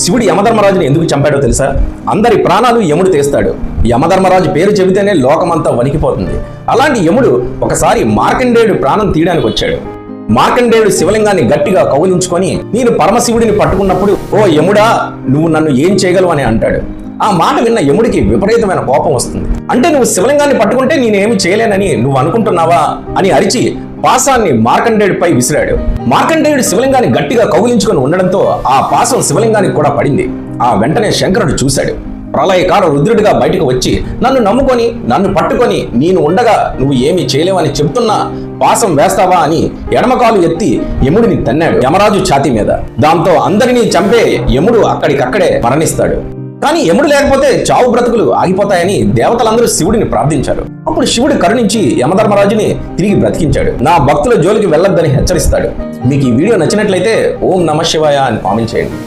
శివుడు యమధర్మరాజుని ఎందుకు చంపాడో తెలుసా? అందరి ప్రాణాలు యముడు తీస్తాడు. యమధర్మరాజు పేరు చెబితేనే లోకమంతా వణికిపోతుంది. అలాంటి యముడు ఒకసారి మార్కండేయుడు ప్రాణం తీయడానికి వచ్చాడు. మార్కండేయుడు శివలింగాన్ని గట్టిగా కౌగిలించుకొని, నేను పరమశివుడిని పట్టుకున్నప్పుడు, ఓ యముడా, నువ్వు నన్ను ఏం చేయగలవు అని అంటాడు. ఆ మాట విన్న యముడికి విపరీతమైన కోపం వస్తుంది. అంటే నువ్వు శివలింగాన్ని పట్టుకుంటే నేనేమి చేయలేనని నువ్వు అనుకుంటున్నావా అని అరిచి పాసాన్ని మార్కండేయుడిపై విసిరాడు. మార్కండేయుడు శివలింగాన్ని గట్టిగా కౌగిలించుకొని ఉండడంతో ఆ పాసం శివలింగానికి కూడా పడింది. ఆ వెంటనే శంకరుడు చూశాడు. ప్రళయకార రుద్రుడిగా బయటకు వచ్చి, నన్ను నమ్ముకొని నన్ను పట్టుకొని నేను ఉండగా నువ్వు ఏమీ చేయలేవని చెప్తున్నా పాసం వేస్తావా అని ఎడమకాలు ఎత్తి యముడిని తన్నాడు యమరాజు ఛాతీ మీద. దాంతో అందరినీ చంపే యముడు అక్కడికక్కడే మరణిస్తాడు. కానీ యముడు లేకపోతే చావు బ్రతుకులు ఆగిపోతాయని దేవతలందరూ శివుడిని ప్రార్థించారు. అప్పుడు శివుడు కరుణించి యమధర్మరాజుని తిరిగి బ్రతికించాడు. నా భక్తుల జోలికి వెళ్ళొద్దని హెచ్చరిస్తాడు. మీకు ఈ వీడియో నచ్చినట్లయితే ఓం నమః శివాయ అని కామెంట్ చేయండి.